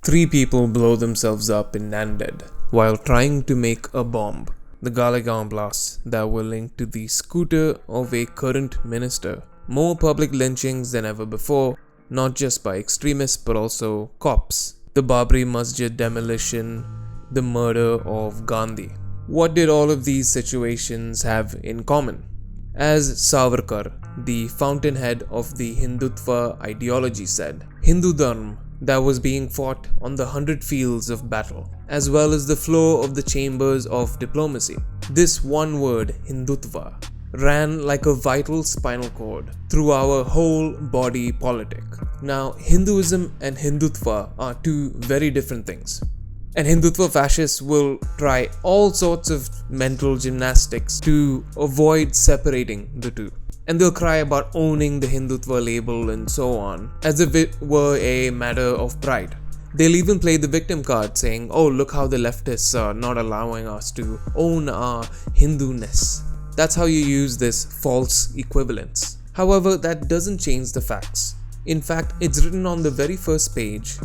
Three people blow themselves up in Nanded while trying to make a bomb. The Galegan blasts that were linked to the scooter of a current minister. More public lynchings than ever before, not just by extremists but also cops. The Babri Masjid demolition, the murder of Gandhi. What did all of these situations have in common? As Savarkar, the fountainhead of the Hindutva ideology said, Hindu Dharma that was being fought on the 100 fields of battle, as well as the floor of the chambers of diplomacy. This one word, Hindutva, ran like a vital spinal cord through our whole body politic. Now, Hinduism and Hindutva are two very different things. And Hindutva fascists will try all sorts of mental gymnastics to avoid separating the two. And they'll cry about owning the Hindutva label and so on, as if it were a matter of pride. They'll even play the victim card saying, oh, look how the leftists are not allowing us to own our Hindu-ness. That's how you use this false equivalence. However, that doesn't change the facts. In fact, it's written on the very first page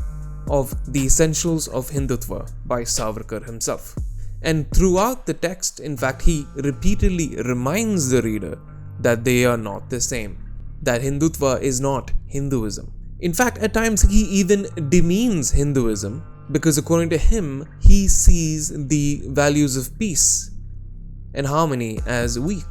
of The Essentials of Hindutva by Savarkar himself. And throughout the text, in fact, he repeatedly reminds the reader that they are not the same, that Hindutva is not Hinduism. In fact, at times he even demeans Hinduism because according to him, he sees the values of peace and harmony as weak.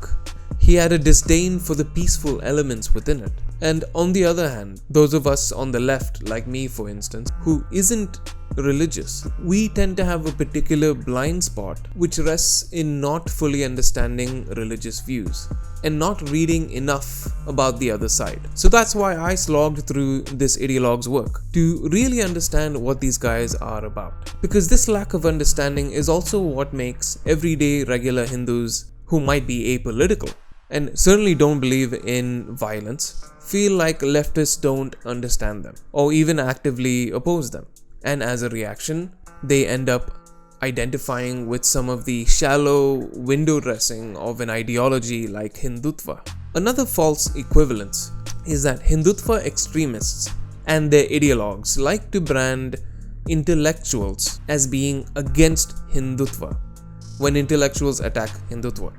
He had a disdain for the peaceful elements within it. And on the other hand, those of us on the left, like me for instance, who isn't religious, we tend to have a particular blind spot which rests in not fully understanding religious views and not reading enough about the other side. So that's why I slogged through this ideologue's work to really understand what these guys are about. Because this lack of understanding is also what makes everyday regular Hindus who might be apolitical and certainly don't believe in violence feel like leftists don't understand them or even actively oppose them. And as a reaction, they end up identifying with some of the shallow window dressing of an ideology like Hindutva. Another false equivalence is that Hindutva extremists and their ideologues like to brand intellectuals as being against Hindutva when intellectuals attack Hindutva.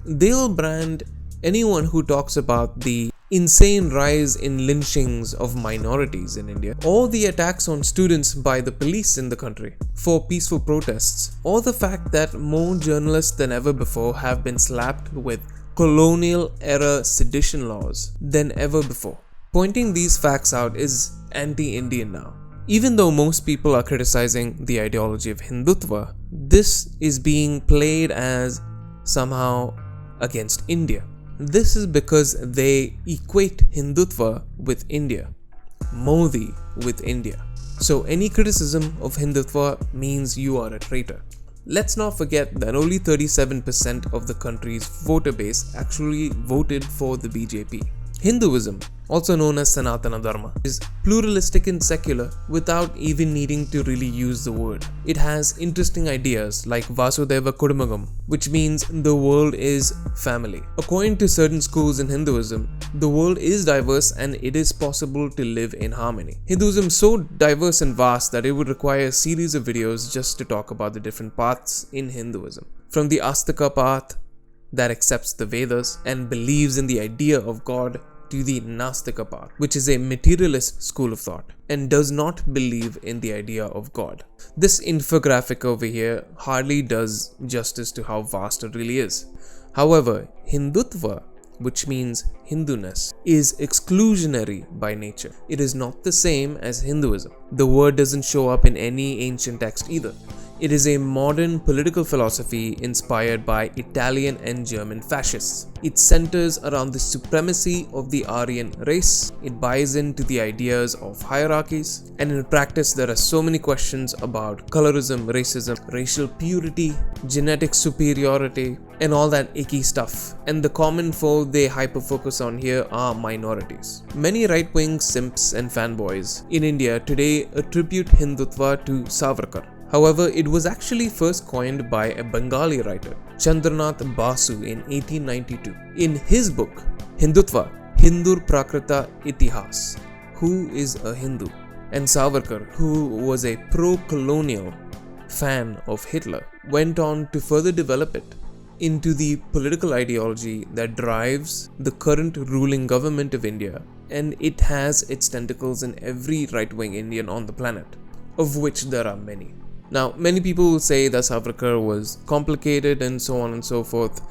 They'll brand anyone who talks about the insane rise in lynchings of minorities in India, or the attacks on students by the police in the country for peaceful protests, or the fact that more journalists than ever before have been slapped with colonial era sedition laws than ever before. Pointing these facts out is anti-Indian now. Even though most people are criticizing the ideology of Hindutva, this is being played as somehow against India. This is because they equate Hindutva with India, Modi with India. So any criticism of Hindutva means you are a traitor. Let's not forget that only 37% of the country's voter base actually voted for the BJP. Hinduism, also known as Sanatana Dharma, is pluralistic and secular without even needing to really use the word. It has interesting ideas like Vasudeva Kudambakam, which means the world is family. According to certain schools in Hinduism, the world is diverse and it is possible to live in harmony. Hinduism is so diverse and vast that it would require a series of videos just to talk about the different paths in Hinduism. From the Astika path that accepts the Vedas and believes in the idea of God, to the Nastika path, which is a materialist school of thought and does not believe in the idea of God. This infographic over here hardly does justice to how vast it really is. However, Hindutva, which means Hinduness, is exclusionary by nature. It is not the same as Hinduism. The word doesn't show up in any ancient text either. It is a modern political philosophy inspired by Italian and German fascists. It centers around the supremacy of the Aryan race. It buys into the ideas of hierarchies. And in practice, there are so many questions about colorism, racism, racial purity, genetic superiority, and all that icky stuff. And the common foe they hyper-focus on here are minorities. Many right-wing simps and fanboys in India today attribute Hindutva to Savarkar. However, it was actually first coined by a Bengali writer, Chandranath Basu, in 1892. In his book, Hindutva, Hindur Prakrita Itihas, Who is a Hindu? And Savarkar, who was a pro-colonial fan of Hitler, went on to further develop it into the political ideology that drives the current ruling government of India, and it has its tentacles in every right-wing Indian on the planet, of which there are many. Now, many people will say that Savarkar was complicated and so on and so forth,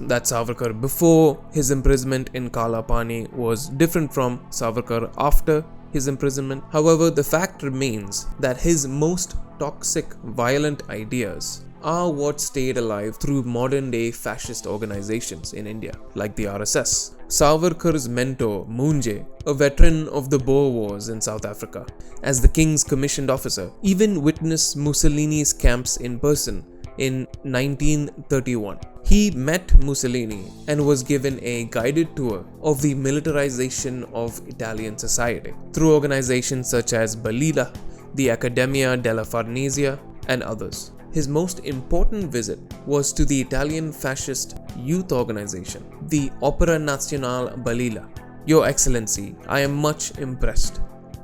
that Savarkar before his imprisonment in Kala Pani was different from Savarkar after his imprisonment. However, the fact remains that his most toxic, violent ideas are what stayed alive through modern-day fascist organizations in India, like the RSS. Savarkar's mentor, Munje, a veteran of the Boer Wars in South Africa, as the king's commissioned officer, even witnessed Mussolini's camps in person in 1931. He met Mussolini and was given a guided tour of the militarization of Italian society through organizations such as Balilla, the Accademia della Farnesia, and others. His most important visit was to the Italian fascist youth organization, the Opera Nazionale Balilla. Your Excellency, I am much impressed.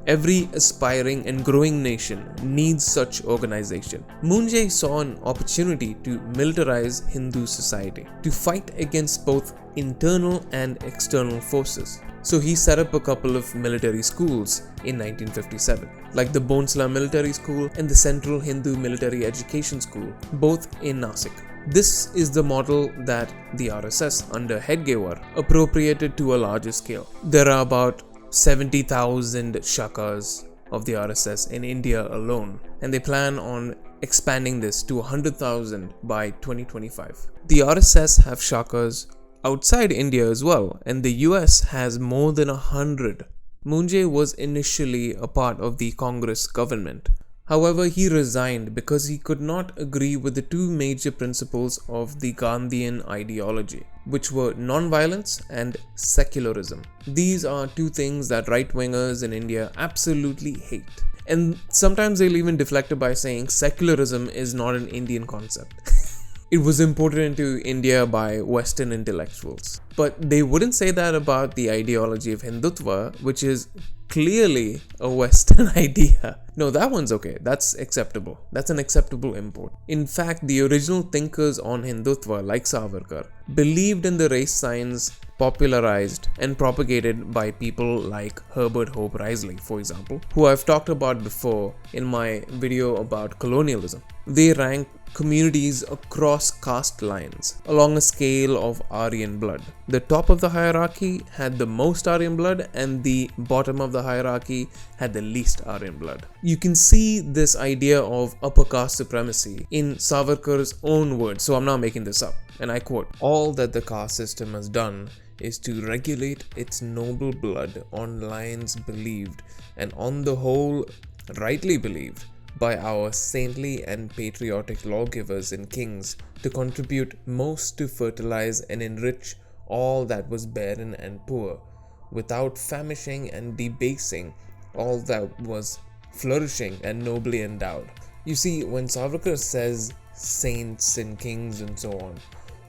Every aspiring and growing nation needs such organization. Munje saw an opportunity to militarize Hindu society, to fight against both internal and external forces. So he set up a couple of military schools in 1957, like the Bonsla Military School and the Central Hindu Military Education School, both in Nasik. This is the model that the RSS under Hedgewar appropriated to a larger scale. There are about 70,000 shakas of the RSS in India alone, and they plan on expanding this to 100,000 by 2025. The RSS have shakas outside India as well, and the US has more than 100. Munje was initially a part of the Congress government. However, he resigned because he could not agree with the two major principles of the Gandhian ideology, which were non-violence and secularism. These are two things that right-wingers in India absolutely hate. And sometimes they'll even deflect it by saying secularism is not an Indian concept. It was imported into India by Western intellectuals. But they wouldn't say that about the ideology of Hindutva, which is clearly a Western idea. No, that one's okay. That's acceptable. That's an acceptable import. In fact, the original thinkers on Hindutva, like Savarkar, believed in the race science popularized and propagated by people like Herbert Hope Risley, for example, who I've talked about before in my video about colonialism. They rank communities across caste lines along a scale of Aryan blood. The top of the hierarchy had the most Aryan blood, and the bottom of the hierarchy had the least Aryan blood. You can see this idea of upper caste supremacy in Savarkar's own words, so I'm not making this up, and I quote, "All that the caste system has done is to regulate its noble blood on lines believed, and on the whole rightly believed, by our saintly and patriotic lawgivers and kings, to contribute most to fertilize and enrich all that was barren and poor, without famishing and debasing all that was flourishing and nobly endowed." You see, when Savarkar says saints and kings and so on,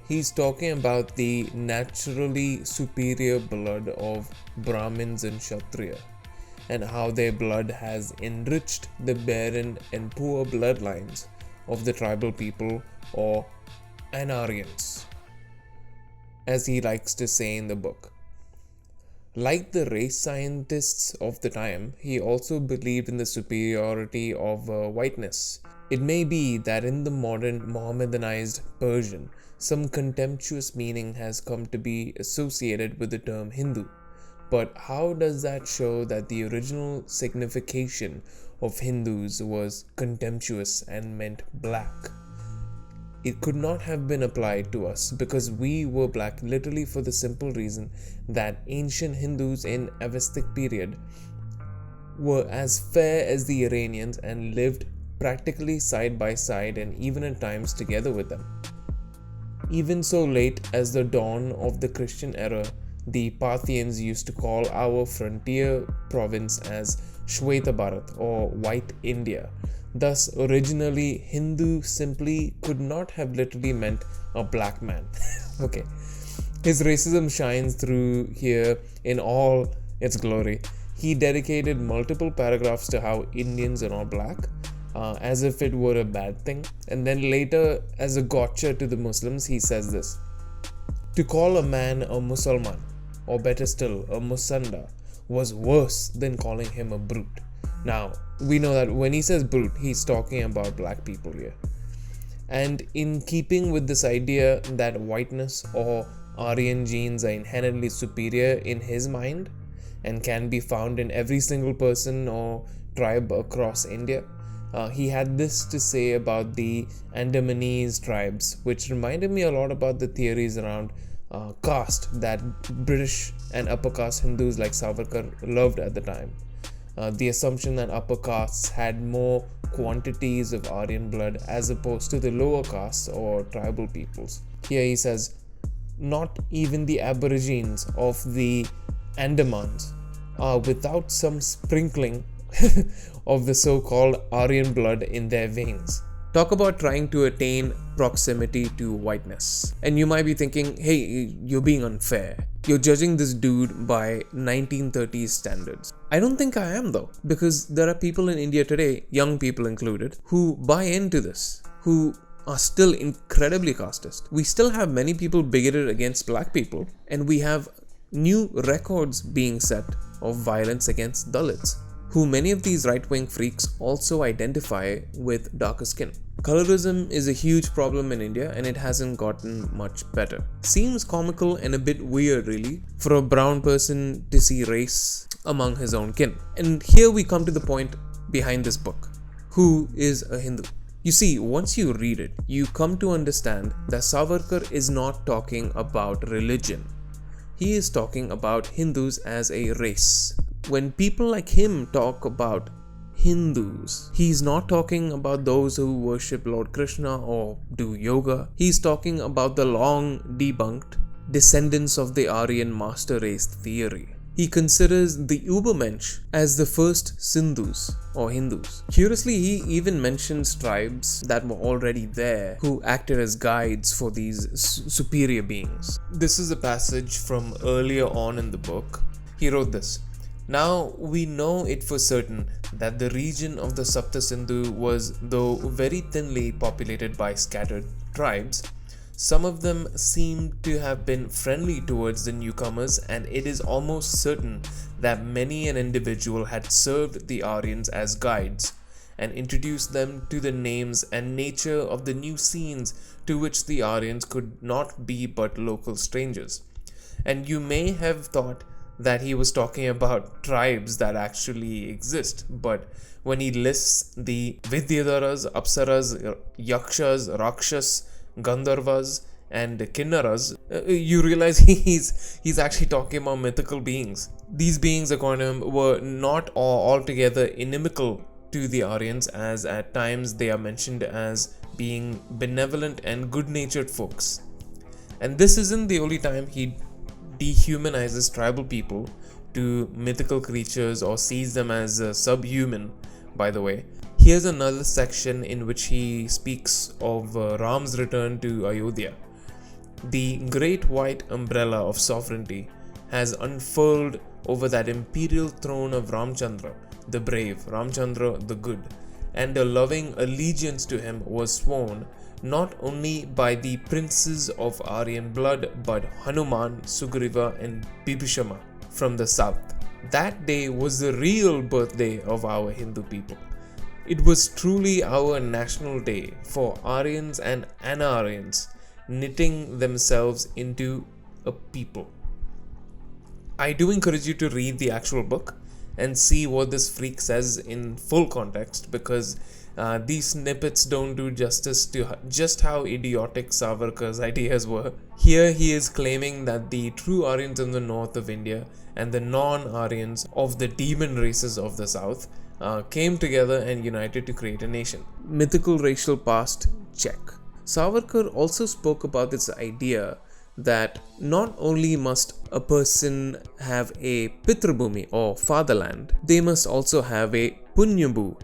he's talking about the naturally superior blood of Brahmins and Kshatriya, and how their blood has enriched the barren and poor bloodlines of the tribal people, or Aryans, as he likes to say in the book. Like the race scientists of the time, he also believed in the superiority of whiteness. It may be that in the modern Mohammedanized Persian, some contemptuous meaning has come to be associated with the term Hindu. But how does that show that the original signification of Hindus was contemptuous and meant black? It could not have been applied to us because we were black, literally for the simple reason that ancient Hindus in Avestic period were as fair as the Iranians and lived practically side by side and even at times together with them. Even so late as the dawn of the Christian era, the Parthians used to call our frontier province as Shweta Bharat, or White India. Thus, originally, Hindu simply could not have literally meant a black man. Okay. His racism shines through here in all its glory. He dedicated multiple paragraphs to how Indians are all black, as if it were a bad thing. And then later, as a gotcha to the Muslims, he says this: to call a man a Musalman, or better still, a Musanda, was worse than calling him a brute. Now, we know that when he says brute, he's talking about black people here. And in keeping with this idea that whiteness or Aryan genes are inherently superior in his mind and can be found in every single person or tribe across India, he had this to say about the Andamanese tribes, which reminded me a lot about the theories around caste that British and upper caste Hindus like Savarkar loved at the time. The assumption that upper castes had more quantities of Aryan blood as opposed to the lower castes or tribal peoples. Here he says, not even the aborigines of the Andamans are without some sprinkling of the so-called Aryan blood in their veins. Talk about trying to attain proximity to whiteness. And you might be thinking, hey, you're being unfair. You're judging this dude by 1930s standards. I don't think I am though, because there are people in India today, young people included, who buy into this, who are still incredibly casteist. We still have many people bigoted against black people, and we have new records being set of violence against Dalits, who many of these right-wing freaks also identify with darker skin. Colorism is a huge problem in India, and it hasn't gotten much better. Seems comical and a bit weird really for a brown person to see race among his own kin. And here we come to the point behind this book. Who is a Hindu? You see, once you read it, you come to understand that Savarkar is not talking about religion. He is talking about Hindus as a race. When people like him talk about Hindus, he's not talking about those who worship Lord Krishna or do yoga. He's talking about the long debunked descendants of the Aryan master race theory. He considers the Ubermensch as the first Sindhus or Hindus. Curiously, he even mentions tribes that were already there who acted as guides for these superior beings. This is a passage from earlier on in the book. He wrote this: now we know it for certain that the region of the Sapta Sindhu was, though very thinly populated by scattered tribes, some of them seem to have been friendly towards the newcomers, and it is almost certain that many an individual had served the Aryans as guides and introduced them to the names and nature of the new scenes to which the Aryans could not be but local strangers. And you may have thought that he was talking about tribes that actually exist, but when he lists the Vidyadharas, Apsaras, Yakshas, Rakshas, Gandharvas and Kinnaras, you realize he's actually talking about mythical beings. These beings, according to him, were not altogether inimical to the Aryans, as at times they are mentioned as being benevolent and good-natured folks. And this isn't the only time he dehumanizes tribal people to mythical creatures or sees them as subhuman, by the way. Here's another section in which he speaks of Ram's return to Ayodhya. The great white umbrella of sovereignty has unfurled over that imperial throne of Ramchandra, the brave, Ramchandra the good, and a loving allegiance to him was sworn not only by the princes of Aryan blood but Hanuman, Sugriva and Bibhishama from the south. That day was the real birthday of our Hindu people. It was truly our national day for Aryans and Ana-Aryans knitting themselves into a people. I do encourage you to read the actual book and see what this freak says in full context, because these snippets don't do justice to just how idiotic Savarkar's ideas were. Here he is claiming that the true Aryans in the north of India and the non-Aryans of the demon races of the south came together and united to create a nation. Mythical racial past, check. Savarkar also spoke about this idea that not only must a person have a Pitrabhumi or fatherland, they must also have a Punyabhu,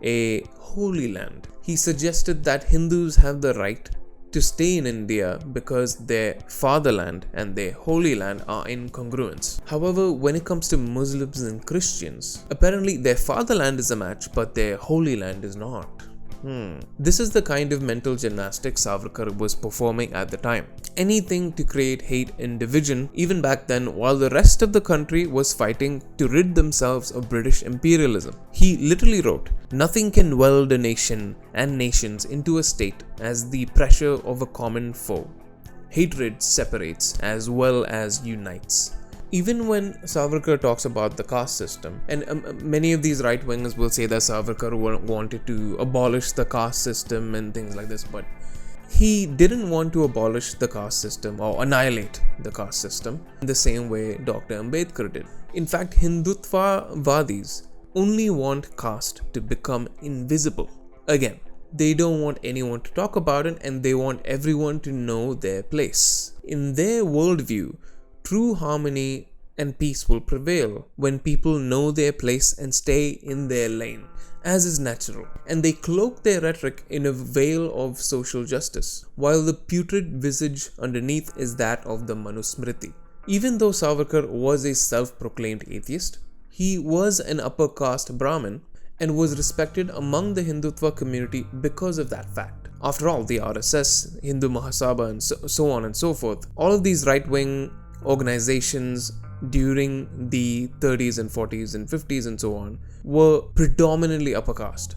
a holy land. He suggested that Hindus have the right to stay in India because their fatherland and their holy land are in congruence. However, when it comes to Muslims and Christians, apparently their fatherland is a match, but their holy land is not. This is the kind of mental gymnastics Savarkar was performing at the time. Anything to create hate and division, even back then, while the rest of the country was fighting to rid themselves of British imperialism. He literally wrote, "Nothing can weld a nation and nations into a state as the pressure of a common foe. Hatred separates as well as unites." Even when Savarkar talks about the caste system, and many of these right-wingers will say that Savarkar wanted to abolish the caste system and things like this, but he didn't want to abolish the caste system or annihilate the caste system in the same way Dr. Ambedkar did. In fact, Hindutva vadis only want caste to become invisible. Again, they don't want anyone to talk about it, and they want everyone to know their place. In their worldview, true harmony and peace will prevail when people know their place and stay in their lane, as is natural, and they cloak their rhetoric in a veil of social justice, while the putrid visage underneath is that of the Manusmriti. Even though Savarkar was a self-proclaimed atheist, he was an upper caste Brahmin and was respected among the Hindutva community because of that fact. After all, the RSS, Hindu Mahasabha, and so on and so forth, all of these right-wing organizations during the 30s and 40s and 50s and so on were predominantly upper caste.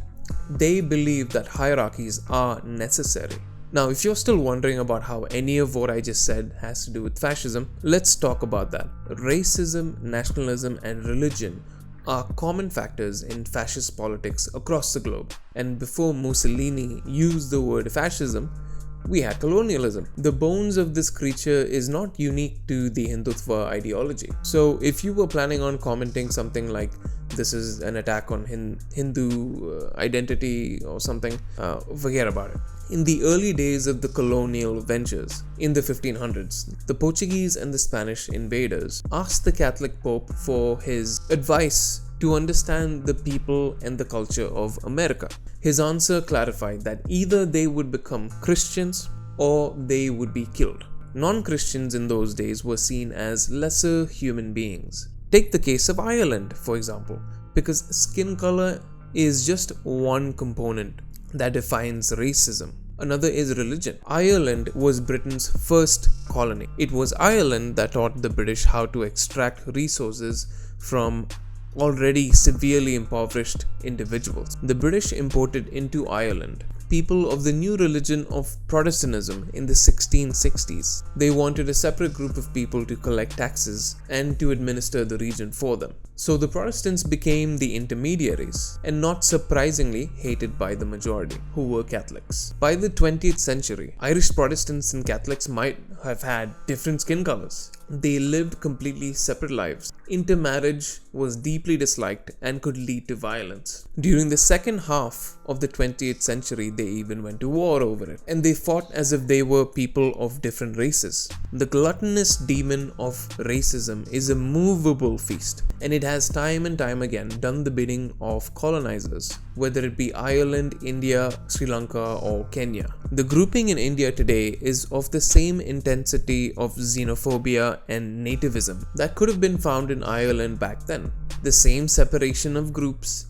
They believed that hierarchies are necessary. Now, if you're still wondering about how any of what I just said has to do with fascism, let's talk about that. Racism, nationalism, and religion are common factors in fascist politics across the globe. And before Mussolini used the word fascism, we had colonialism. The bones of this creature is not unique to the Hindutva ideology. So if you were planning on commenting something like this is an attack on Hindu identity or something, forget about it. In the early days of the colonial ventures, in the 1500s, the Portuguese and the Spanish invaders asked the Catholic Pope for his advice to understand the people and the culture of America. His answer clarified that either they would become Christians or they would be killed. Non-Christians in those days were seen as lesser human beings. Take the case of Ireland, for example, because skin color is just one component that defines racism. Another is religion. Ireland was Britain's first colony. It was Ireland that taught the British how to extract resources from already severely impoverished individuals. The British imported into Ireland people of the new religion of Protestantism in the 1660s. They wanted a separate group of people to collect taxes and to administer the region for them. So the Protestants became the intermediaries, and not surprisingly hated by the majority, who were Catholics. By the 20th century, Irish Protestants and Catholics might have had different skin colors. They lived completely separate lives. Intermarriage was deeply disliked and could lead to violence. During the second half of the 20th century, they even went to war over it, and they fought as if they were people of different races. The gluttonous demon of racism is a movable feast, and it has time and time again done the bidding of colonizers, whether it be Ireland, India, Sri Lanka, or Kenya. The grouping in India today is of the same intensity of xenophobia and nativism that could have been found in Ireland back then. The same separation of groups,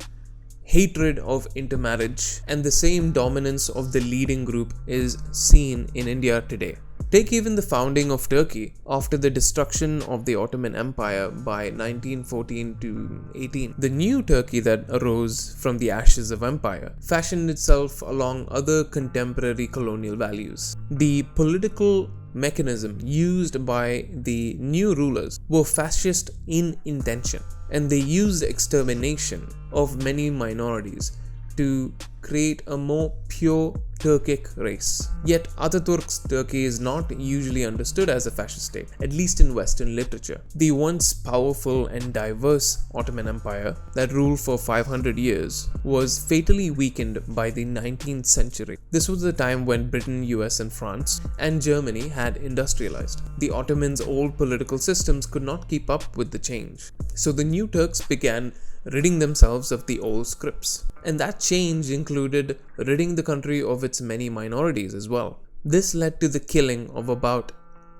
hatred of intermarriage, and the same dominance of the leading group is seen in India today. Take even the founding of Turkey after the destruction of the Ottoman Empire by 1914 to 18. The new Turkey that arose from the ashes of empire fashioned itself along other contemporary colonial values. The political mechanism used by the new rulers were fascist in intention, and they used extermination of many minorities to create a more pure Turkic race. Yet Ataturk's Turkey is not usually understood as a fascist state, at least in Western literature. The once powerful and diverse Ottoman Empire that ruled for 500 years was fatally weakened by the 19th century. This was the time when Britain, US, and France and Germany had industrialized. The Ottomans' old political systems could not keep up with the change. So the new Turks began ridding themselves of the old scripts. And that change included ridding the country of its many minorities as well. This led to the killing of about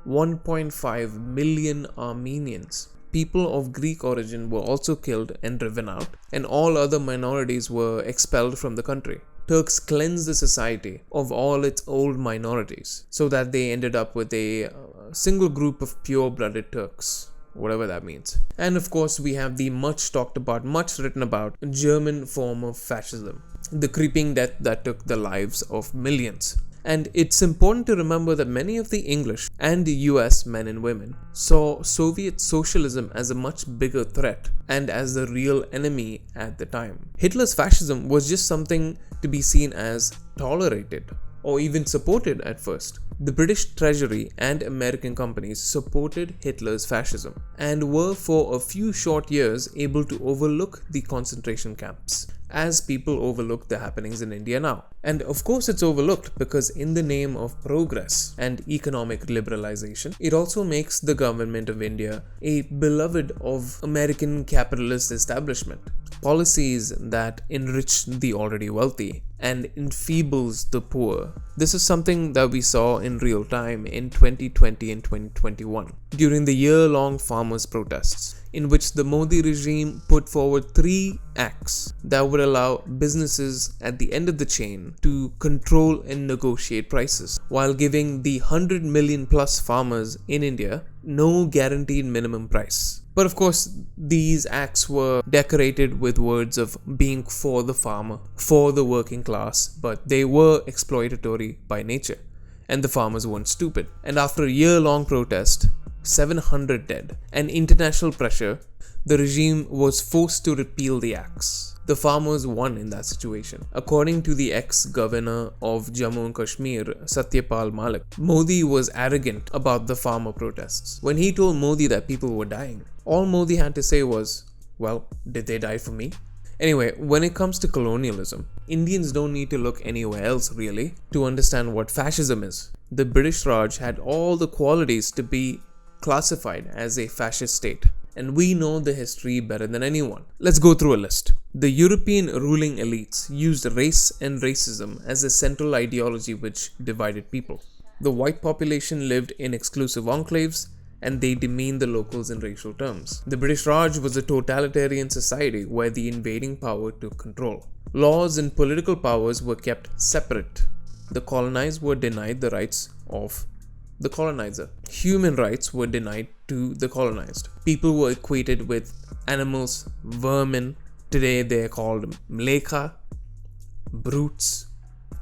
1.5 million Armenians. People of Greek origin were also killed and driven out, and all other minorities were expelled from the country. Turks cleansed the society of all its old minorities so that they ended up with a single group of pure-blooded Turks, whatever that means. And of course, we have the much talked about, much written about German form of fascism, the creeping death that took the lives of millions. And it's important to remember that many of the English and the US men and women saw Soviet socialism as a much bigger threat and as the real enemy at the time. Hitler's fascism was just something to be seen as tolerated or even supported at first. The British Treasury and American companies supported Hitler's fascism and were for a few short years able to overlook the concentration camps, as people overlook the happenings in India now. And of course it's overlooked because in the name of progress and economic liberalization, it also makes the government of India a beloved of American capitalist establishment. Policies that enrich the already wealthy and enfeebles the poor. This is something that we saw in real time in 2020 and 2021 during the year-long farmers' protests, in which the Modi regime put forward 3 acts that would allow businesses at the end of the chain to control and negotiate prices, while giving the 100 million plus farmers in India no guaranteed minimum price. But of course, these acts were decorated with words of being for the farmer, for the working class, but they were exploitatory by nature, and the farmers weren't stupid. And after a year-long protest, 700 dead, and international pressure, the regime was forced to repeal the acts. The farmers won in that situation. According to the ex-governor of Jammu and Kashmir, Satyapal Malik, Modi was arrogant about the farmer protests. When he told Modi that people were dying, all Modi had to say was, well, did they die for me? Anyway, when it comes to colonialism, Indians don't need to look anywhere else really to understand what fascism is. The British Raj had all the qualities to be classified as a fascist state, and we know the history better than anyone. Let's go through a list. The European ruling elites used race and racism as a central ideology which divided people. The white population lived in exclusive enclaves, and they demeaned the locals in racial terms. The British Raj was a totalitarian society where the invading power took control. Laws and political powers were kept separate. The colonized were denied the rights of the colonizer. Human rights were denied to the colonized. People were equated with animals, vermin. Today they are called mlekha, brutes,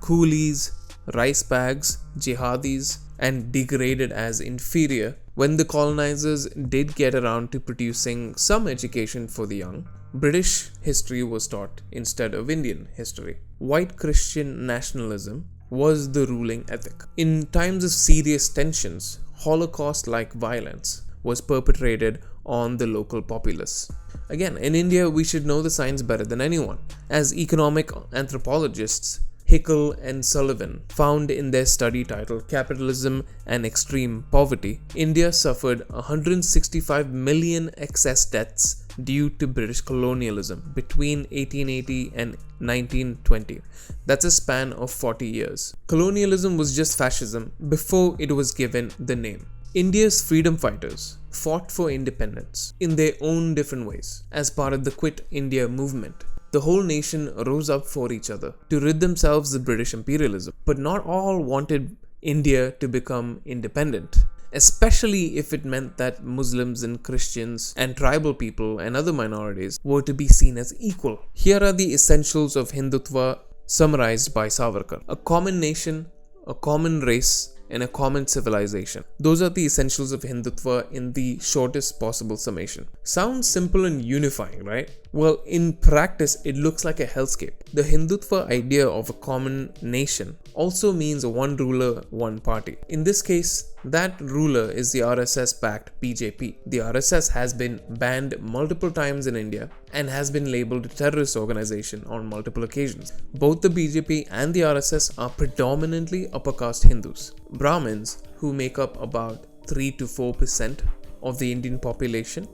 coolies, rice bags, jihadis, and degraded as inferior. When the colonizers did get around to producing some education for the young, British history was taught instead of Indian history. White Christian nationalism was the ruling ethic. In times of serious tensions, Holocaust-like violence was perpetrated on the local populace. Again, in India, we should know the science better than anyone. As economic anthropologists, Hickel and Sullivan found in their study titled Capitalism and Extreme Poverty, India suffered 165 million excess deaths due to British colonialism between 1880 and 1920. That's a span of 40 years. Colonialism was just fascism before it was given the name. India's freedom fighters fought for independence in their own different ways as part of the Quit India movement. The whole nation rose up for each other to rid themselves of British imperialism. But not all wanted India to become independent, especially if it meant that Muslims and Christians and tribal people and other minorities were to be seen as equal. Here are the essentials of Hindutva summarized by Savarkar. A common nation, a common race, and a common civilization. Those are the essentials of Hindutva in the shortest possible summation. Sounds simple and unifying, right? Well, in practice, it looks like a hellscape. The Hindutva idea of a common nation also means one ruler, one party. In this case, that ruler is the RSS-backed BJP. The RSS has been banned multiple times in India and has been labeled a terrorist organization on multiple occasions. Both the BJP and the RSS are predominantly upper caste Hindus. Brahmins, who make up about 3 to 4% of the Indian population,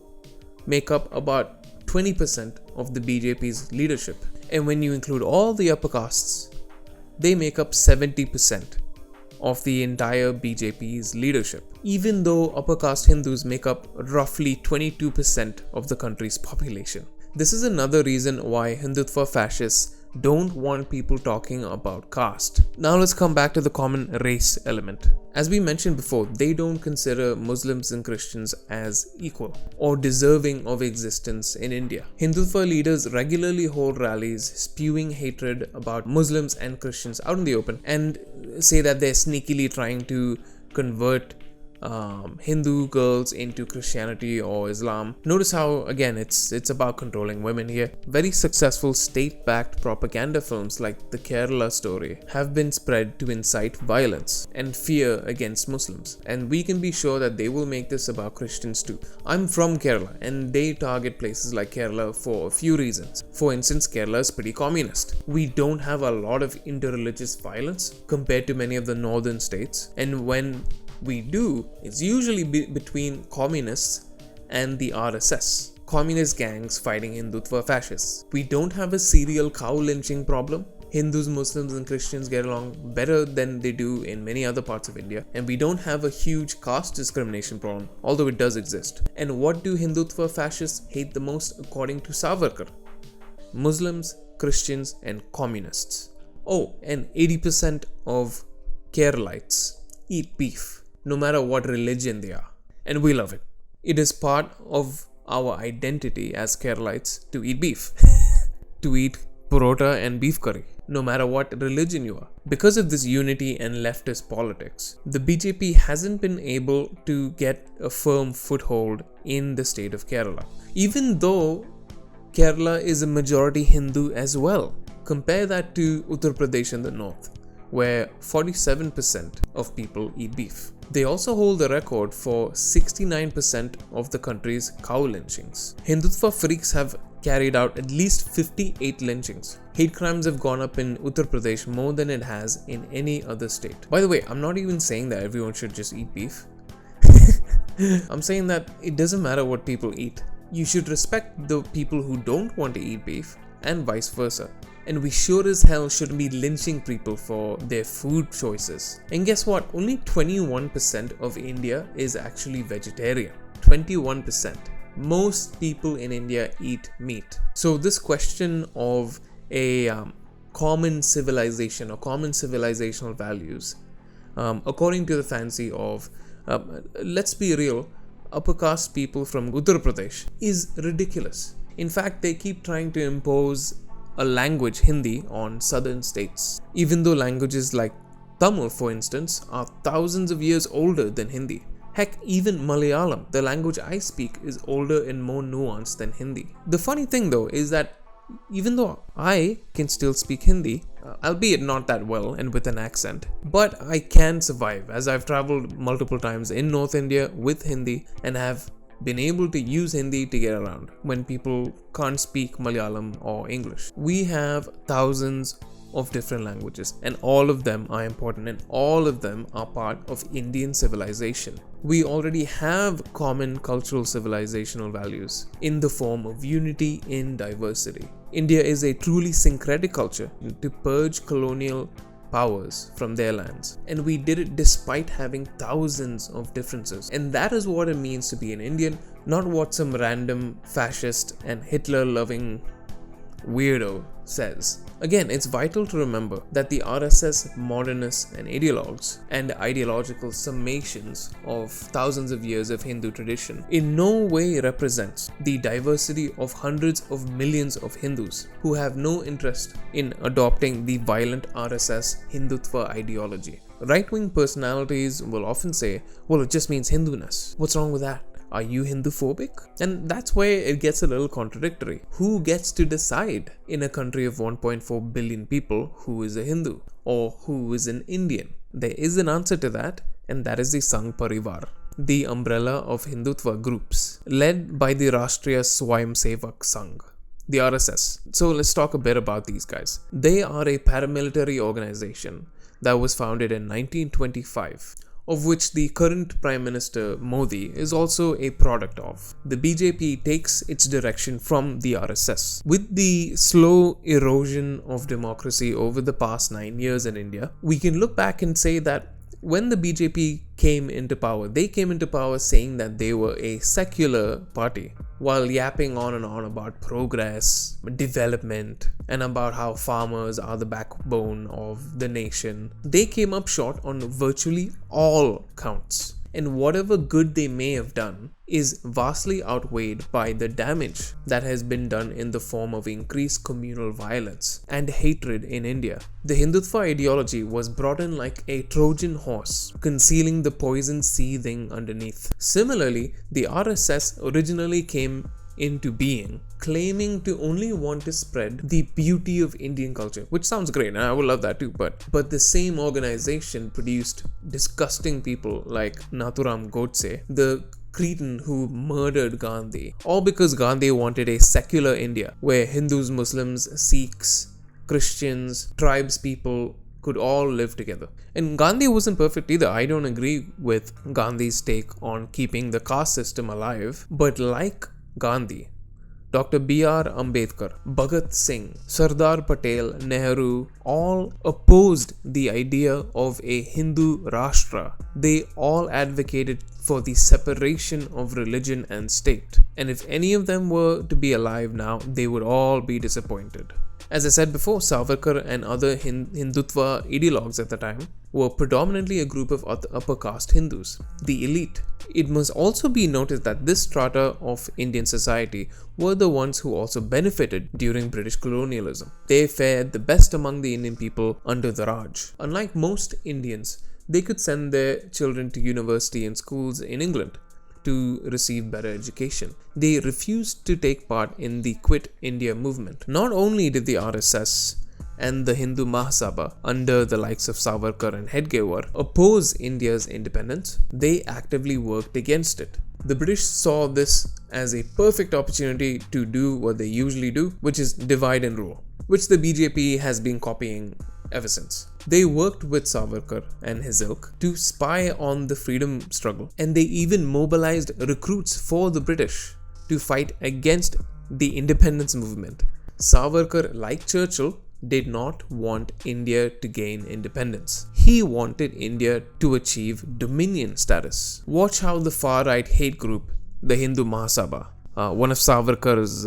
make up about 20% of the BJP's leadership. And when you include all the upper castes, they make up 70%. of the entire BJP's leadership, even though upper caste Hindus make up roughly 22% of the country's population. This is another reason why Hindutva fascists don't want people talking about caste. Now let's come back to the common race element. As we mentioned before, they don't consider Muslims and Christians as equal or deserving of existence in India. Hindutva leaders regularly hold rallies spewing hatred about Muslims and Christians out in the open and say that they're sneakily trying to convert Hindu girls into Christianity or Islam. Notice how, again, it's about controlling women here. Very successful state-backed propaganda films like the Kerala story have been spread to incite violence and fear against Muslims, and we can be sure that they will make this about Christians too. I'm from Kerala, and they target places like Kerala for a few reasons. For instance, Kerala is pretty communist. We don't have a lot of interreligious violence compared to many of the northern states, and when we do, it's usually between communists and the RSS, communist gangs fighting Hindutva fascists. We don't have a serial cow lynching problem. Hindus, Muslims and Christians get along better than they do in many other parts of India, and we don't have a huge caste discrimination problem, although it does exist. And what do Hindutva fascists hate the most according to Savarkar? Muslims, Christians and communists. Oh, and 80% of Keralites eat beef, no matter what religion they are. And we love it. It is part of our identity as Keralites to eat beef, to eat parota and beef curry, no matter what religion you are. Because of this unity and leftist politics, the BJP hasn't been able to get a firm foothold in the state of Kerala, even though Kerala is a majority Hindu as well. Compare that to Uttar Pradesh in the north, where 47% of people eat beef. They also hold the record for 69% of the country's cow lynchings. Hindutva freaks have carried out at least 58 lynchings. Hate crimes have gone up in Uttar Pradesh more than it has in any other state. By the way, I'm not even saying that everyone should just eat beef. I'm saying that it doesn't matter what people eat. You should respect the people who don't want to eat beef, and vice versa. And we sure as hell shouldn't be lynching people for their food choices. And guess what? Only 21% of India is actually vegetarian. 21%. Most people in India eat meat. So this question of a common civilization or common civilizational values, according to the fancy of, let's be real, upper caste people from Uttar Pradesh, is ridiculous. In fact, they keep trying to impose a language, Hindi, on southern states, even though languages like Tamil, for instance, are thousands of years older than Hindi. Heck, even Malayalam, the language I speak, is older and more nuanced than Hindi. The funny thing though is that even though I can still speak Hindi, albeit not that well and with an accent, but I can survive, as I've traveled multiple times in North India with Hindi and have been able to use Hindi to get around when people can't speak Malayalam or English. We have thousands of different languages, and all of them are important, and all of them are part of Indian civilization. We already have common cultural civilizational values in the form of unity in diversity. India is a truly syncretic culture to purge colonial powers from their lands, and we did it despite having thousands of differences. And that is what it means to be an Indian, not what some random fascist and Hitler loving weirdo says. Again, it's vital to remember that the RSS modernists and ideologues and ideological summations of thousands of years of Hindu tradition in no way represents the diversity of hundreds of millions of Hindus who have no interest in adopting the violent RSS Hindutva ideology. Right-wing personalities will often say, well, it just means Hinduness. What's wrong with that? Are you Hinduphobic? And that's where it gets a little contradictory. Who gets to decide in a country of 1.4 billion people who is a Hindu or who is an Indian? There is an answer to that, and that is the Sangh Parivar, the umbrella of Hindutva groups, led by the Rashtriya Swayamsevak Sangh, the RSS. So let's talk a bit about these guys. They are a paramilitary organization that was founded in 1925. Of which the current Prime Minister Modi is also a product of. The BJP takes its direction from the RSS. With the slow erosion of democracy over the past 9 years in India, we can look back and say that when the BJP came into power, they came into power saying that they were a secular party, while yapping on and on about progress, development, and about how farmers are the backbone of the nation. They came up short on virtually all counts. And whatever good they may have done is vastly outweighed by the damage that has been done in the form of increased communal violence and hatred in India. The Hindutva ideology was brought in like a Trojan horse, concealing the poison seething underneath. Similarly, the RSS originally came into being, claiming to only want to spread the beauty of Indian culture, which sounds great and I would love that too, but the same organization produced disgusting people like Nathuram Godse, the cretin who murdered Gandhi, all because Gandhi wanted a secular India where Hindus, Muslims, Sikhs, Christians, tribes people could all live together. And Gandhi wasn't perfect either. I don't agree with Gandhi's take on keeping the caste system alive, but like Gandhi, Dr. B.R. Ambedkar, Bhagat Singh, Sardar Patel, Nehru all opposed the idea of a Hindu Rashtra. They all advocated for the separation of religion and state. And if any of them were to be alive now, they would all be disappointed. As I said before, Savarkar and other Hindutva ideologues at the time were predominantly a group of upper caste Hindus, the elite. It must also be noted that this strata of Indian society were the ones who also benefited during British colonialism. They fared the best among the Indian people under the Raj. Unlike most Indians, they could send their children to university and schools in England to receive better education. They refused to take part in the Quit India movement. Not only did the RSS and the Hindu Mahasabha, under the likes of Savarkar and Hedgewar, oppose India's independence, they actively worked against it. The British saw this as a perfect opportunity to do what they usually do, which is divide and rule, which the BJP has been copying ever since. They worked with Savarkar and his ilk to spy on the freedom struggle, and they even mobilized recruits for the British to fight against the independence movement. Savarkar, like Churchill, did not want India to gain independence. He wanted India to achieve dominion status. Watch how the far-right hate group, the Hindu Mahasabha, one of Savarkar's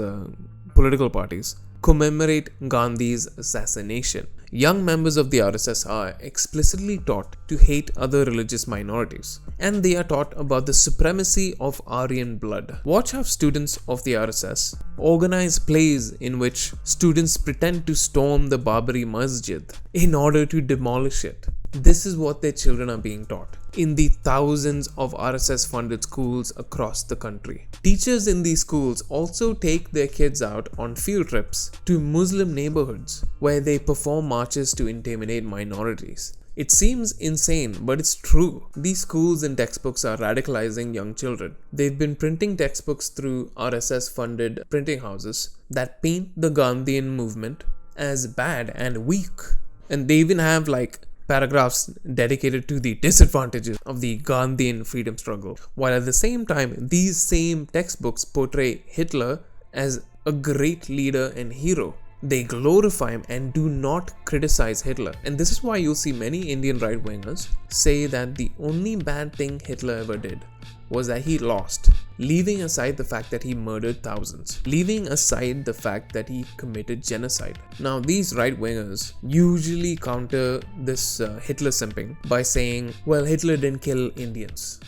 political parties, commemorate Gandhi's assassination. Young members of the RSS are explicitly taught to hate other religious minorities, and they are taught about the supremacy of Aryan blood. Watch how students of the RSS organize plays in which students pretend to storm the Babri Masjid in order to demolish it. This is what their children are being taught in the thousands of RSS-funded schools across the country. Teachers in these schools also take their kids out on field trips to Muslim neighborhoods where they perform marches to intimidate minorities. It seems insane, but it's true. These schools and textbooks are radicalizing young children. They've been printing textbooks through RSS-funded printing houses that paint the Gandhian movement as bad and weak. And they even have paragraphs dedicated to the disadvantages of the Gandhian freedom struggle, while at the same time, these same textbooks portray Hitler as a great leader and hero. They glorify him and do not criticize Hitler. And this is why you'll see many Indian right-wingers say that the only bad thing Hitler ever did was that he lost, leaving aside the fact that he murdered thousands, leaving aside the fact that he committed genocide. Now, these right-wingers usually counter this Hitler simping by saying, well, Hitler didn't kill Indians.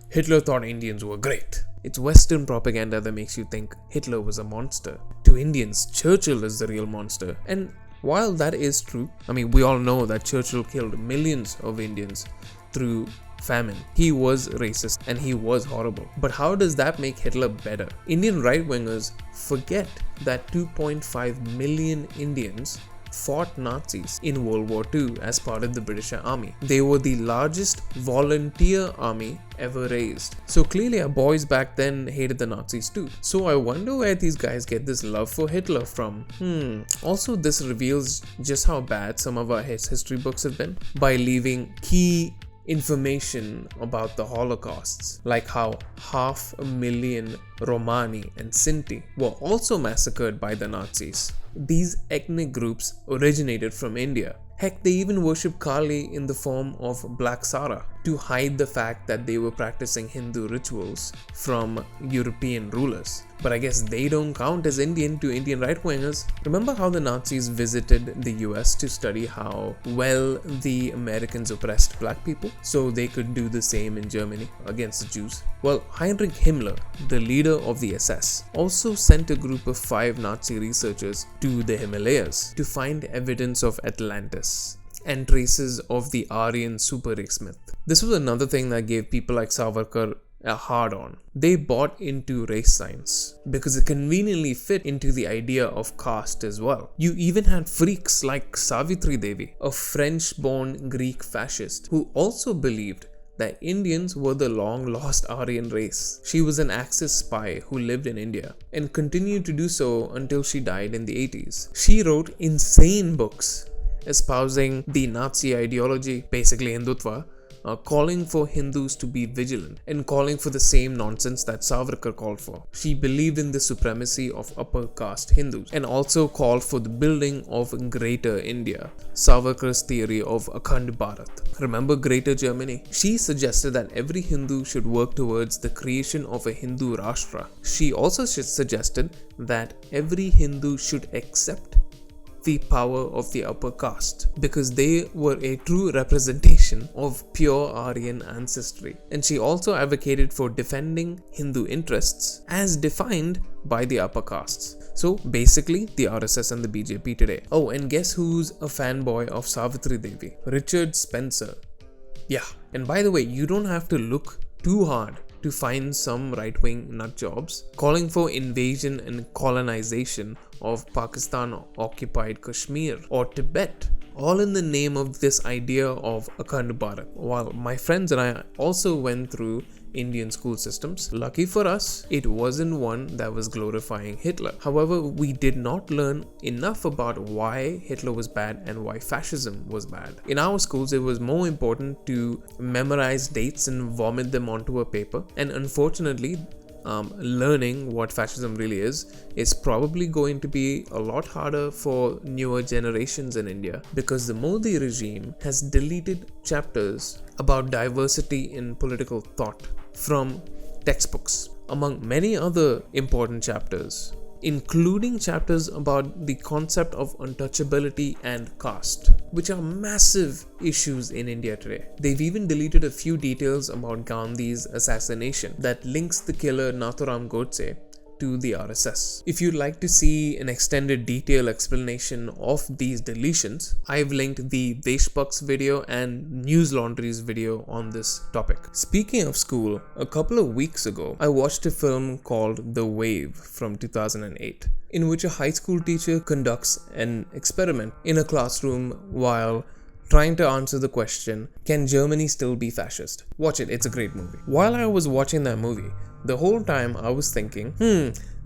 Hitler thought Indians were great. It's Western propaganda that makes you think Hitler was a monster. To Indians, Churchill is the real monster. And while that is true, we all know that Churchill killed millions of Indians through famine. He was racist and he was horrible. But how does that make Hitler better? Indian right-wingers forget that 2.5 million Indians fought Nazis in World War II as part of the British Army. They were the largest volunteer army ever raised. So clearly our boys back then hated the Nazis too. So I wonder where these guys get this love for Hitler from. Also, this reveals just how bad some of our history books have been by leaving key information about the Holocausts, like how 500,000 Romani and Sinti were also massacred by the Nazis. These ethnic groups originated from India, Heck, they even worship Kali in the form of Black Sara to hide the fact that they were practicing Hindu rituals from European rulers. But I guess they don't count as Indian to Indian right-wingers. Remember how the Nazis visited the US to study how well the Americans oppressed black people, so they could do the same in Germany against the Jews? Well, Heinrich Himmler, the leader of the SS, also sent a group of 5 Nazi researchers to the Himalayas to find evidence of Atlantis and traces of the Aryan super race myth. This was another thing that gave people like Savarkar a hard on. They bought into race science because it conveniently fit into the idea of caste as well. You even had freaks like Savitri Devi, a French-born Greek fascist, who also believed that Indians were the long-lost Aryan race. She was an Axis spy who lived in India and continued to do so until she died in the 80s. She wrote insane books espousing the Nazi ideology, basically Hindutva, calling for Hindus to be vigilant and calling for the same nonsense that Savarkar called for. She believed in the supremacy of upper caste Hindus and also called for the building of Greater India, Savarkar's theory of Akhand Bharat. Remember Greater Germany? She suggested that every Hindu should work towards the creation of a Hindu Rashtra. She also suggested that every Hindu should accept the power of the upper caste because they were a true representation of pure Aryan ancestry. And she also advocated for defending Hindu interests as defined by the upper castes. So basically the RSS and the BJP today. Oh, and guess who's a fanboy of Savitri Devi? Richard Spencer. Yeah, and by the way, you don't have to look too hard to find some right-wing nut jobs calling for invasion and colonization of Pakistan-occupied Kashmir or Tibet, all in the name of this idea of Akhand Bharat. While my friends and I also went through Indian school systems, lucky for us, it wasn't one that was glorifying Hitler. However, we did not learn enough about why Hitler was bad and why fascism was bad. In our schools, it was more important to memorize dates and vomit them onto a paper, and unfortunately, learning what fascism really is probably going to be a lot harder for newer generations in India because the Modi regime has deleted chapters about diversity in political thought from textbooks, among many other important chapters, including chapters about the concept of untouchability and caste, which are massive issues in India today. They've even deleted a few details about Gandhi's assassination that links the killer Nathuram Godse to the RSS. If you'd like to see an extended detailed explanation of these deletions, I've linked the Deshbak's video and News Laundry's video on this topic. Speaking of school, a couple of weeks ago, I watched a film called The Wave from 2008, in which a high school teacher conducts an experiment in a classroom while trying to answer the question, can Germany still be fascist? Watch it, it's a great movie. While I was watching that movie, the whole time I was thinking,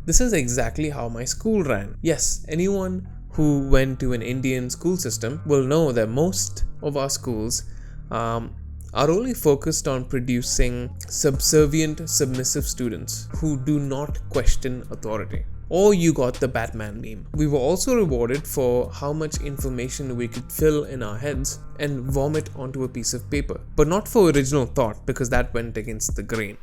this is exactly how my school ran. Yes, anyone who went to an Indian school system will know that most of our schools are only focused on producing subservient, submissive students who do not question authority. Or you got the Batman meme. We were also rewarded for how much information we could fill in our heads and vomit onto a piece of paper. But not for original thought, because that went against the grain.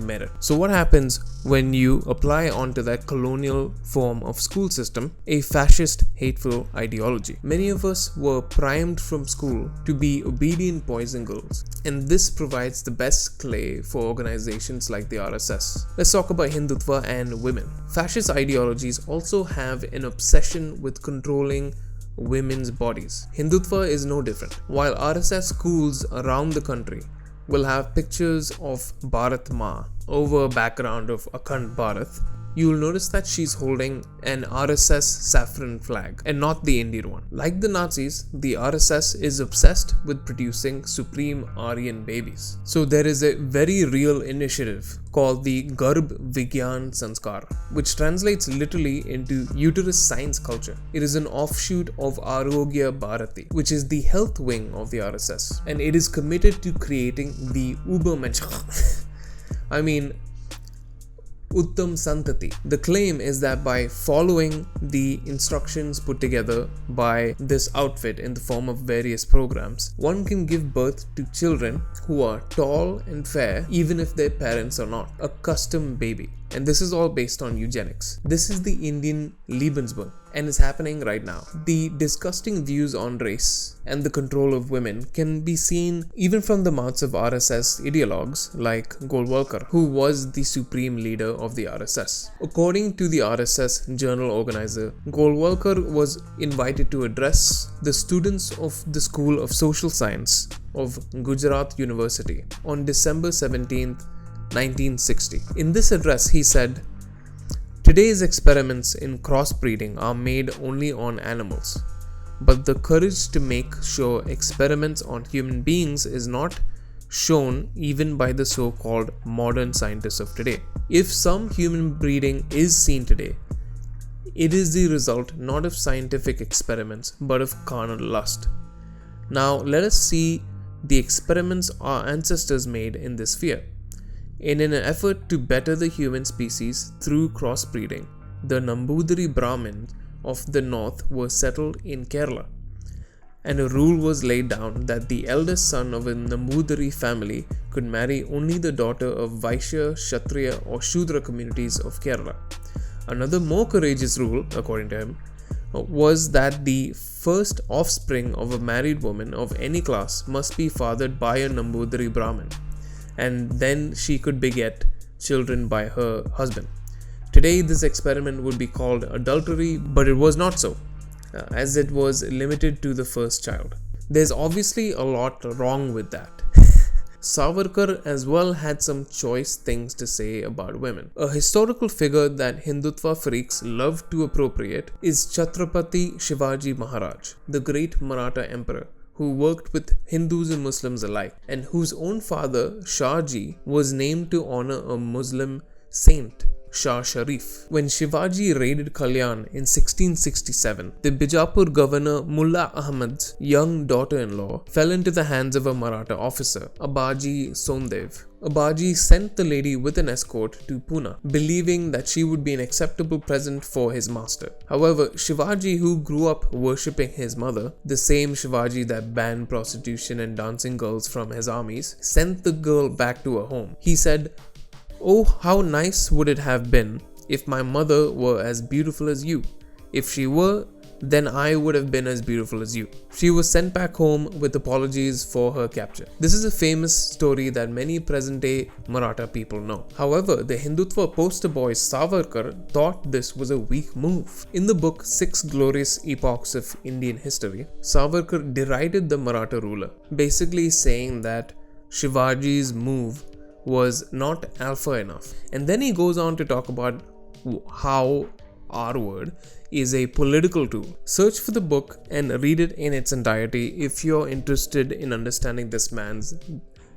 #merit. So what happens when you apply onto that colonial form of school system a fascist, hateful ideology? Many of us were primed from school to be obedient boys and girls, and this provides the best clay for organizations like the RSS. Let's talk about Hindutva and women. Fascist ideologies also have an obsession with controlling women's bodies. Hindutva is no different. While RSS schools around the country will have pictures of Bharat Ma over a background of Akhand Bharat, you'll notice that she's holding an RSS saffron flag and not the Indian one. Like the Nazis, the RSS is obsessed with producing supreme Aryan babies. So there is a very real initiative called the Garbh Vigyan Sanskar, which translates literally into uterus science culture. It is an offshoot of Arogya Bharati, which is the health wing of the RSS, and it is committed to creating the Ubermensch. I mean, Uttam Santati. The claim is that by following the instructions put together by this outfit in the form of various programs, one can give birth to children who are tall and fair even if their parents are not. A custom baby. And this is all based on eugenics. This is the Indian Lebensborn and is happening right now. The disgusting views on race and the control of women can be seen even from the mouths of RSS ideologues like Golwalkar, who was the supreme leader of the RSS. According to the RSS journal organizer, Golwalkar was invited to address the students of the School of Social Science of Gujarat University on December 17th, 1960. In this address, he said, "Today's experiments in crossbreeding are made only on animals, but the courage to make sure experiments on human beings is not shown even by the so-called modern scientists of today. If some human breeding is seen today, it is the result not of scientific experiments but of carnal lust. Now let us see the experiments our ancestors made in this sphere. In an effort to better the human species through crossbreeding, the Nambudiri Brahmins of the north were settled in Kerala, and a rule was laid down that the eldest son of a Nambudiri family could marry only the daughter of Vaishya, Kshatriya or Shudra communities of Kerala. Another more courageous rule, according to him, was that the first offspring of a married woman of any class must be fathered by a Nambudiri Brahmin, and then she could beget children by her husband. Today, this experiment would be called adultery, but it was not so, as it was limited to the first child. There's obviously a lot wrong with that. Savarkar as well had some choice things to say about women. A historical figure that Hindutva freaks love to appropriate is Chhatrapati Shivaji Maharaj, the great Maratha emperor, who worked with Hindus and Muslims alike, and whose own father, Shah Ji, was named to honor a Muslim saint, Shah Sharif. When Shivaji raided Kalyan in 1667, the Bijapur governor Mullah Ahmad's young daughter-in-law fell into the hands of a Maratha officer, Abaji Sondev. Abaji sent the lady with an escort to Pune, believing that she would be an acceptable present for his master. However, Shivaji, who grew up worshipping his mother, the same Shivaji that banned prostitution and dancing girls from his armies, sent the girl back to her home. He said, "Oh, how nice would it have been if my mother were as beautiful as you. If she were, then I would have been as beautiful as you." She was sent back home with apologies for her capture. This is a famous story that many present-day Maratha people know. However, the Hindutva poster boy Savarkar thought this was a weak move. In the book 6 Glorious Epochs of Indian History, Savarkar derided the Maratha ruler, basically saying that Shivaji's move was not alpha enough. And then he goes on to talk about how R word is a political tool. Search for the book and read it in its entirety if you're interested in understanding this man's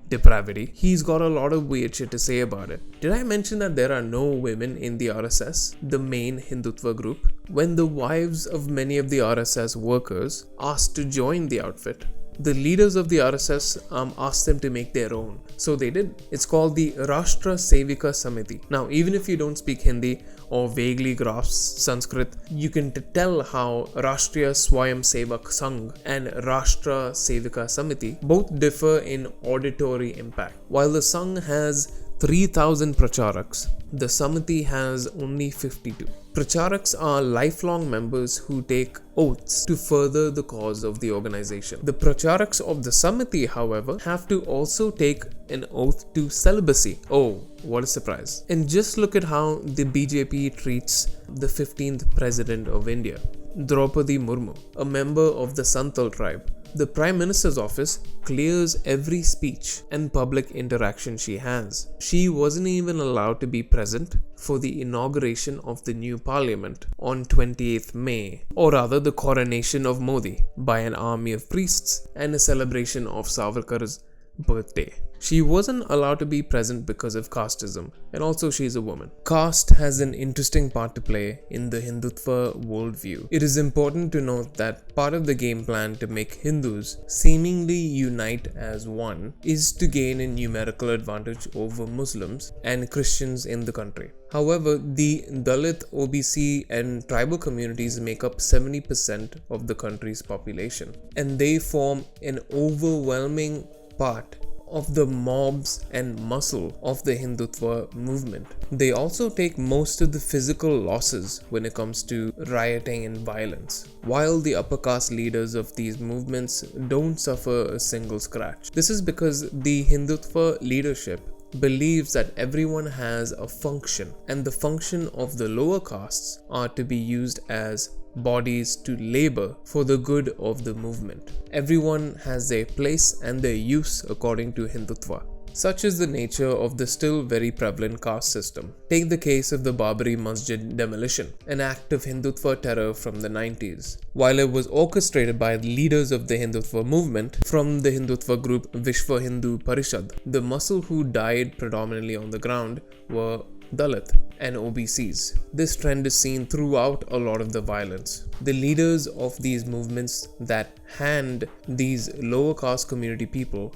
depravity. He's got a lot of weird shit to say about it. Did I mention that there are no women in the RSS, the main Hindutva group? When the wives of many of the RSS workers asked to join the outfit, the leaders of the RSS asked them to make their own. So they did. It's called the Rashtra Sevika Samiti. Now, even if you don't speak Hindi or vaguely grasp Sanskrit, you can tell how Rashtriya Swayam Sevak Sangh and Rashtra Sevika Samiti both differ in auditory impact. While the Sangh has 3,000 pracharaks, the Samiti has only 52. Pracharaks are lifelong members who take oaths to further the cause of the organization. The pracharaks of the Samiti, however, have to also take an oath to celibacy. Oh, what a surprise. And just look at how the BJP treats the 15th President of India, Draupadi Murmu, a member of the Santal tribe. The Prime Minister's office clears every speech and public interaction she has. She wasn't even allowed to be present for the inauguration of the new parliament on 28th May, or rather the coronation of Modi by an army of priests and a celebration of Savarkar's birthday. She wasn't allowed to be present because of casteism, and also she's a woman. Caste has an interesting part to play in the Hindutva worldview. It is important to note that part of the game plan to make Hindus seemingly unite as one is to gain a numerical advantage over Muslims and Christians in the country. However, the Dalit, OBC and tribal communities make up 70% of the country's population, and they form an overwhelming part of the mobs and muscle of the Hindutva movement. They also take most of the physical losses when it comes to rioting and violence, while the upper caste leaders of these movements don't suffer a single scratch. This is because the Hindutva leadership believes that everyone has a function, and the function of the lower castes are to be used as bodies to labor for the good of the movement. Everyone has their place and their use according to Hindutva. Such is the nature of the still very prevalent caste system. Take the case of the Babri Masjid demolition, an act of Hindutva terror from the 90s. While it was orchestrated by the leaders of the Hindutva movement from the Hindutva group Vishwa Hindu Parishad, the muscle who died predominantly on the ground were Dalit and OBCs. This trend is seen throughout a lot of the violence. The leaders of these movements that hand these lower caste community people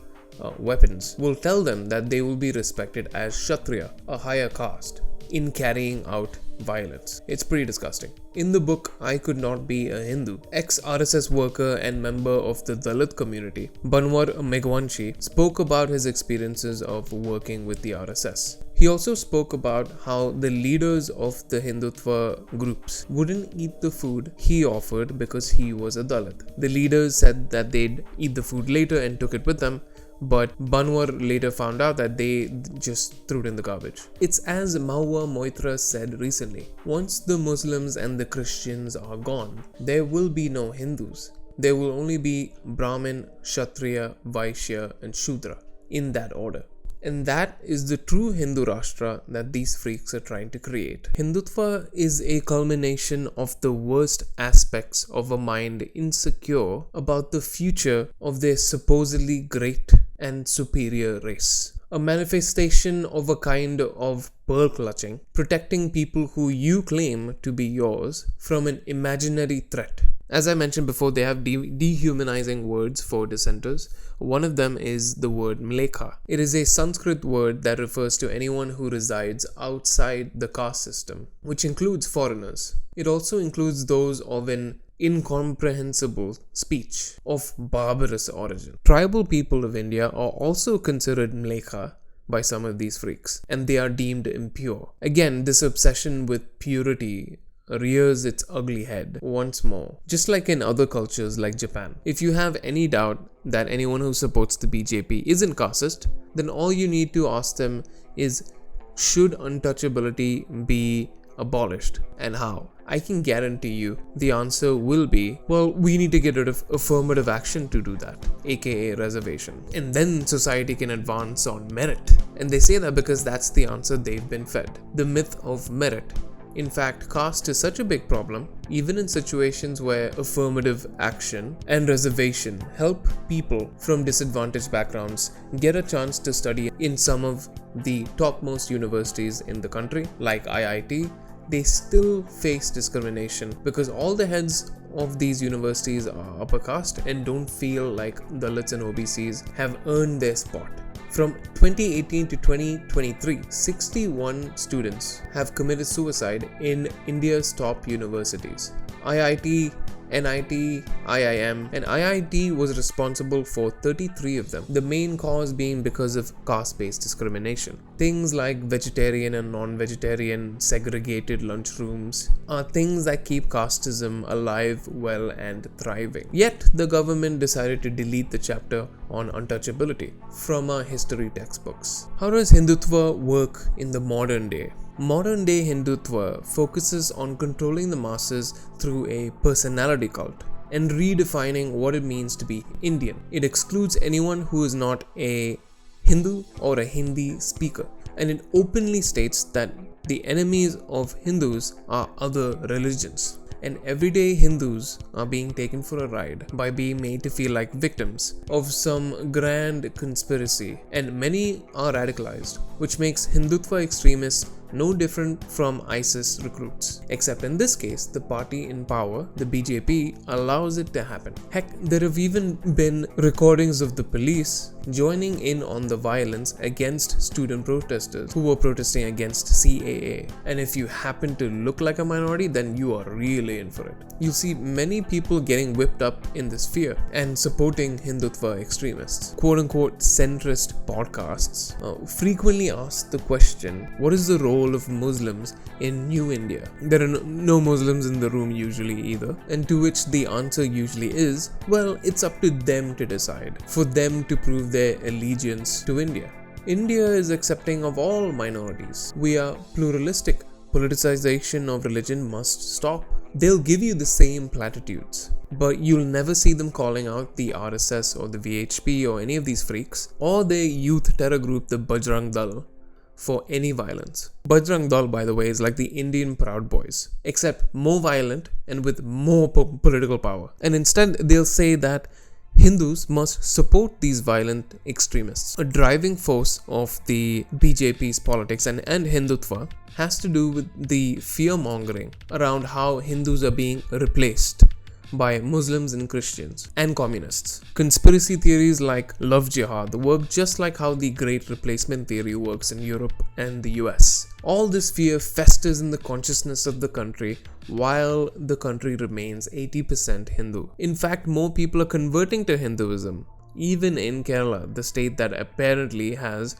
weapons will tell them that they will be respected as Kshatriya, a higher caste, in carrying out violence. It's pretty disgusting. In the book I Could Not Be a Hindu, ex-RSS worker and member of the Dalit community, Banwar Megwanshi, spoke about his experiences of working with the RSS. He also spoke about how the leaders of the Hindutva groups wouldn't eat the food he offered because he was a Dalit. The leaders said that they'd eat the food later and took it with them, but Banwar later found out that they just threw it in the garbage. It's as Maua Moitra said recently, once the Muslims and the Christians are gone, there will be no Hindus. There will only be Brahmin, Kshatriya, Vaishya and Shudra, in that order. And that is the true Hindu Rashtra that these freaks are trying to create. Hindutva is a culmination of the worst aspects of a mind insecure about the future of their supposedly great and superior race. A manifestation of a kind of pearl clutching, protecting people who you claim to be yours from an imaginary threat. As I mentioned before, they have dehumanizing words for dissenters. One of them is the word mlekha. It is a Sanskrit word that refers to anyone who resides outside the caste system, which includes foreigners. It also includes those of an incomprehensible speech of barbarous origin. Tribal people of India are also considered mlekha by some of these freaks, and they are deemed impure. Again, this obsession with purity rears its ugly head once more, just like in other cultures like Japan. If you have any doubt that anyone who supports the BJP isn't casteist, then all you need to ask them is, should untouchability be abolished, and how? I can guarantee you the answer will be, well, we need to get rid of affirmative action to do that, aka reservation. And then society can advance on merit. And they say that because that's the answer they've been fed. The myth of merit. In fact, caste is such a big problem, even in situations where affirmative action and reservation help people from disadvantaged backgrounds get a chance to study in some of the topmost universities in the country, like IIT, they still face discrimination because all the heads of these universities are upper caste and don't feel like Dalits and OBCs have earned their spot. From 2018 to 2023, 61 students have committed suicide in India's top universities. IIT, NIT, IIM, and IIT was responsible for 33 of them, the main cause being because of caste-based discrimination. Things like vegetarian and non-vegetarian segregated lunchrooms are things that keep casteism alive, well, and thriving. Yet, the government decided to delete the chapter on untouchability from our history textbooks. How does Hindutva work in the modern day? Modern day Hindutva focuses on controlling the masses through a personality cult and redefining what it means to be Indian. It excludes anyone who is not a Hindu or a Hindi speaker, and it openly states that the enemies of Hindus are other religions. and everyday Hindus are being taken for a ride by being made to feel like victims of some grand conspiracy, and many are radicalized, which makes Hindutva extremists no different from ISIS recruits. Except in this case, the party in power, the BJP, allows it to happen. Heck, there have even been recordings of the police joining in on the violence against student protesters who were protesting against CAA. And if you happen to look like a minority, then you are really in for it. You'll see many people getting whipped up in this fear and supporting Hindutva extremists. Quote-unquote centrist podcasts frequently ask the question, what is the role of Muslims in New India? There are no Muslims in the room usually either, and to which the answer usually is, well, it's up to them to decide, for them to prove their allegiance to India. India is accepting of all minorities. We are pluralistic. Politicization of religion must stop. They'll give you the same platitudes, but you'll never see them calling out the RSS or the VHP or any of these freaks, or their youth terror group, the Bajrang Dal, for any violence. Bajrang Dal, by the way, is like the Indian Proud Boys, except more violent and with more political power. And instead, they'll say that Hindus must support these violent extremists. A driving force of the BJP's politics and Hindutva has to do with the fear-mongering around how Hindus are being replaced by Muslims and Christians and communists. Conspiracy theories like love jihad work just like how the great replacement theory works in Europe and the US. All this fear festers in the consciousness of the country while the country remains 80% Hindu. In fact, more people are converting to Hinduism, even in Kerala, the state that apparently has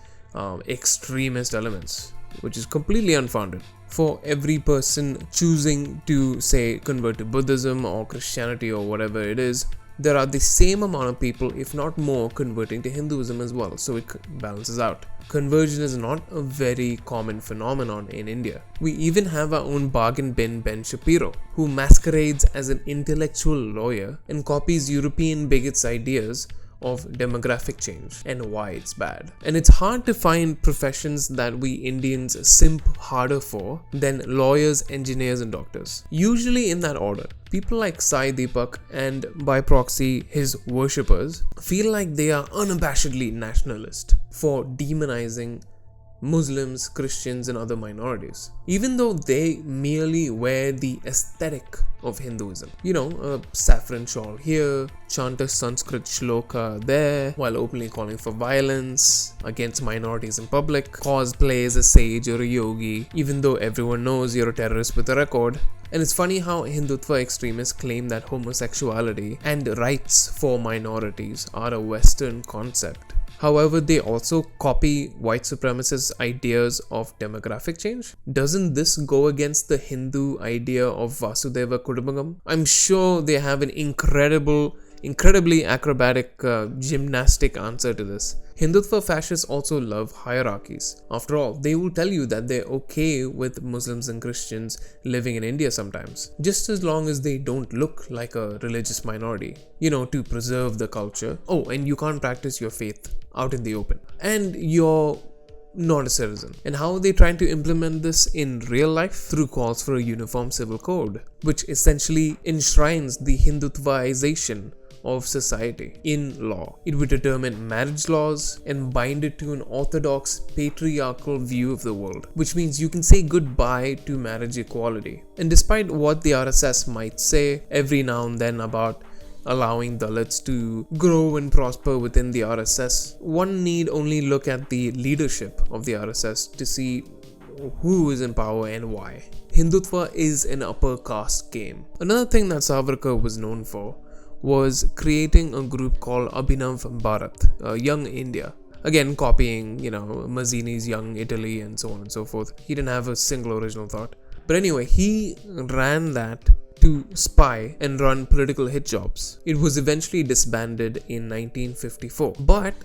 extremist elements, which is completely unfounded. For every person choosing to, say, convert to Buddhism or Christianity or whatever it is, there are the same amount of people, if not more, converting to Hinduism as well, so it balances out. Conversion is not a very common phenomenon in India. We even have our own bargain bin Ben Shapiro, who masquerades as an intellectual lawyer and copies European bigots' ideas of demographic change and why it's bad. And it's hard to find professions that we Indians simp harder for than lawyers, engineers and doctors. Usually in that order. People like Sai Deepak and by proxy his worshippers feel like they are unabashedly nationalist for demonizing Muslims, Christians and other minorities, even though they merely wear the aesthetic of Hinduism. You know, a saffron shawl here, chant a Sanskrit shloka there, while openly calling for violence against minorities in public, cosplay as a sage or a yogi, even though everyone knows you're a terrorist with a record. And it's funny how Hindutva extremists claim that homosexuality and rights for minorities are a Western concept. However, they also copy white supremacist ideas of demographic change. Doesn't this go against the Hindu idea of Vasudeva Kudumbakam? I'm sure they have an incredibly acrobatic gymnastic answer to this. Hindutva fascists also love hierarchies. After all, they will tell you that they're okay with Muslims and Christians living in India sometimes, just as long as they don't look like a religious minority, you know, to preserve the culture. Oh, and you can't practice your faith out in the open. And you're not a citizen. And how are they trying to implement this in real life? Through calls for a uniform civil code, which essentially enshrines the Hindutvaization of society in law. It would determine marriage laws and bind it to an orthodox patriarchal view of the world, which means you can say goodbye to marriage equality. And despite what the RSS might say every now and then about allowing Dalits to grow and prosper within the RSS, one need only look at the leadership of the RSS to see who is in power and why. Hindutva is an upper caste game. Another thing that Savarkar was known for was creating a group called Abhinav Bharat, Young India. Again, copying, Mazzini's Young Italy and so on and so forth. He didn't have a single original thought. But anyway, he ran that to spy and run political hit jobs. It was eventually disbanded in 1954, but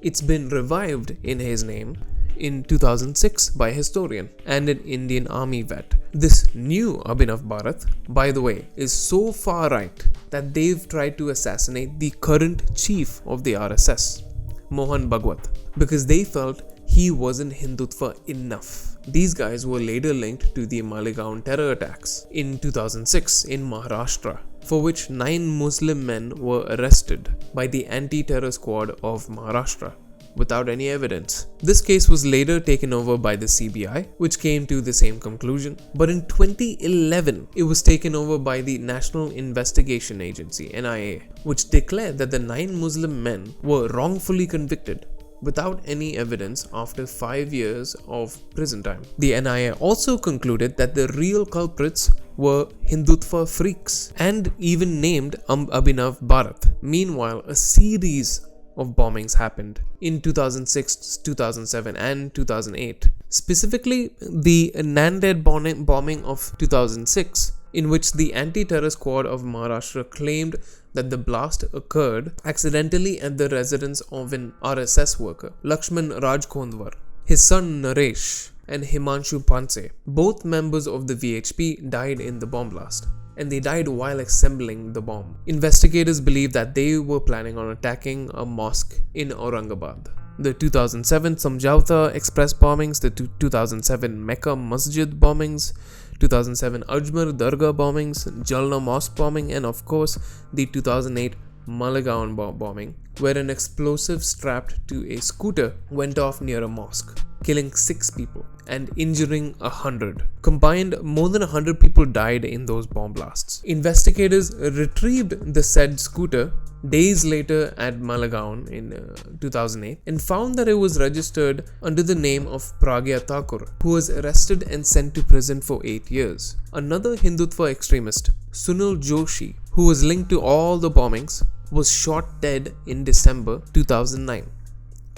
it's been revived in his name in 2006 by a historian and an Indian army vet. This new Abhinav Bharat, by the way, is so far right that they've tried to assassinate the current chief of the RSS, Mohan Bhagwat, because they felt he wasn't Hindutva enough. These guys were later linked to the Malegaon terror attacks in 2006 in Maharashtra, for which 9 Muslim men were arrested by the anti-terror squad of Maharashtra without any evidence. This case was later taken over by the CBI, which came to the same conclusion. But in 2011, it was taken over by the National Investigation Agency, NIA, which declared that the 9 Muslim men were wrongfully convicted without any evidence after 5 years of prison time. The NIA also concluded that the real culprits were Hindutva freaks and even named Abhinav Bharat. Meanwhile, a series of bombings happened in 2006, 2007 and 2008. Specifically, the Nanded bombing of 2006, in which the anti-terror squad of Maharashtra claimed that the blast occurred accidentally at the residence of an RSS worker, Lakshman Rajkondwar, his son Naresh and Himanshu Panse. Both members of the VHP died in the bomb blast, and they died while assembling the bomb. Investigators believe that they were planning on attacking a mosque in Aurangabad. The 2007 Samjauta Express bombings, the 2007 Mecca Masjid bombings, 2007 Ajmer Dargah bombings, Jalna Mosque bombing, and of course the 2008 Malegaon bombing, where an explosive strapped to a scooter went off near a mosque, killing 6 people and injuring 100. Combined, more than 100 people died in those bomb blasts. Investigators retrieved the said scooter days later at Malegaon in 2008 and found that it was registered under the name of Pragya Thakur, who was arrested and sent to prison for 8 years. Another Hindutva extremist, Sunil Joshi, who was linked to all the bombings, was shot dead in December 2009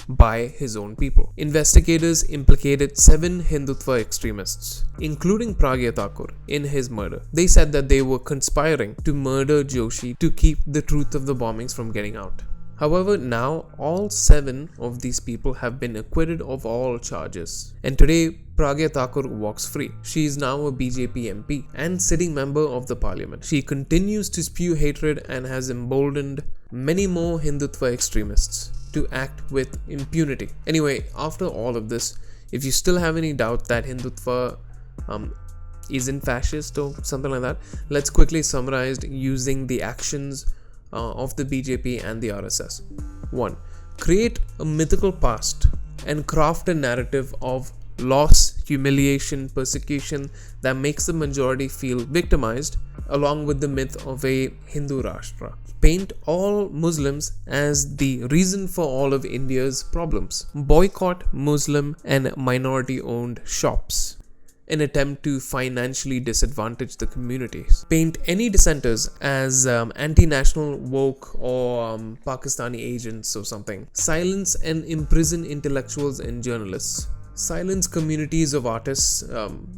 by his own people. Investigators implicated 7 Hindutva extremists, including Pragya Thakur, in his murder. They said that they were conspiring to murder Joshi to keep the truth of the bombings from getting out. However, now all 7 of these people have been acquitted of all charges, and today Pragya Thakur walks free. She is now a BJP MP and sitting member of the parliament. She continues to spew hatred and has emboldened many more Hindutva extremists to act with impunity. Anyway, after all of this, if you still have any doubt that Hindutva isn't fascist or something like that, let's quickly summarize using the actions of the BJP and the RSS. 1. Create a mythical past and craft a narrative of loss, humiliation, persecution that makes the majority feel victimized, along with the myth of a Hindu Rashtra. Paint all Muslims as the reason for all of India's problems. Boycott Muslim and minority-owned shops, an attempt to financially disadvantage the communities. Paint any dissenters as anti-national, woke, or Pakistani agents or something. Silence and imprison intellectuals and journalists. Silence communities of artists,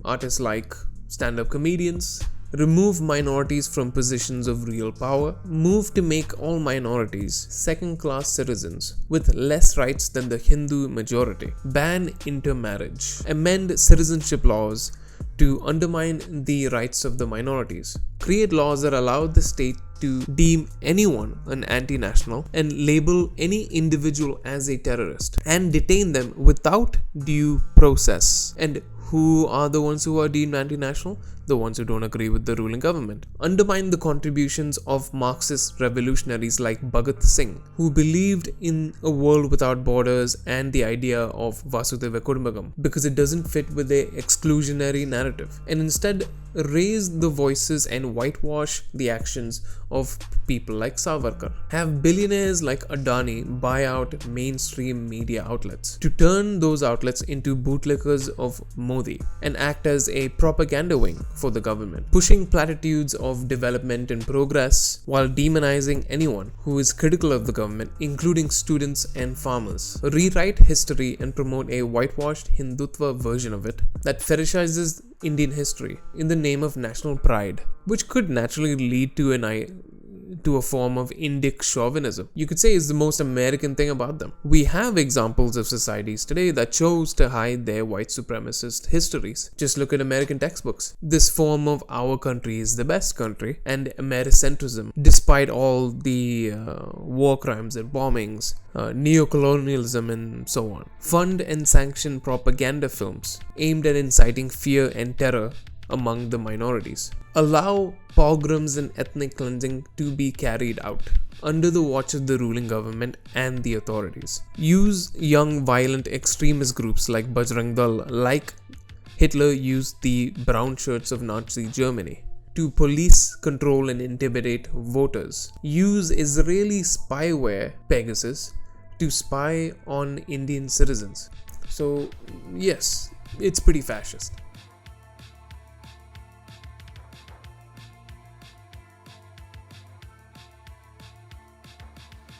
artists like stand-up comedians. Remove minorities from positions of real power. Move to make all minorities second-class citizens with less rights than the Hindu majority. Ban intermarriage. Amend citizenship laws to undermine the rights of the minorities. Create laws that allow the state to deem anyone an anti-national and label any individual as a terrorist and detain them without due process. And who are the ones who are deemed anti-national? The ones who don't agree with the ruling government. Undermine the contributions of Marxist revolutionaries like Bhagat Singh, who believed in a world without borders and the idea of Vasudhaiva Kudumbakam, because it doesn't fit with the exclusionary narrative, and instead raise the voices and whitewash the actions of people like Savarkar. Have billionaires like Adani buy out mainstream media outlets to turn those outlets into bootlickers of Modi and act as a propaganda wing for the government, pushing platitudes of development and progress while demonizing anyone who is critical of the government, including students and farmers. Rewrite history and promote a whitewashed Hindutva version of it that fetishizes Indian history in the name of national pride, which could naturally lead to to a form of Indic chauvinism. You could say is the most American thing about them. We have examples of societies today that chose to hide their white supremacist histories. Just look at American textbooks. This form of our country is the best country, and Americentrism, despite all the war crimes and bombings, neocolonialism and so on, fund and sanction propaganda films aimed at inciting fear and terror among the minorities, allow pogroms and ethnic cleansing to be carried out under the watch of the ruling government and the authorities, use young violent extremist groups like Bajrang Dal, like Hitler used the brown shirts of Nazi Germany, to police, control and intimidate voters, use Israeli spyware Pegasus to spy on Indian citizens. So yes, it's pretty fascist.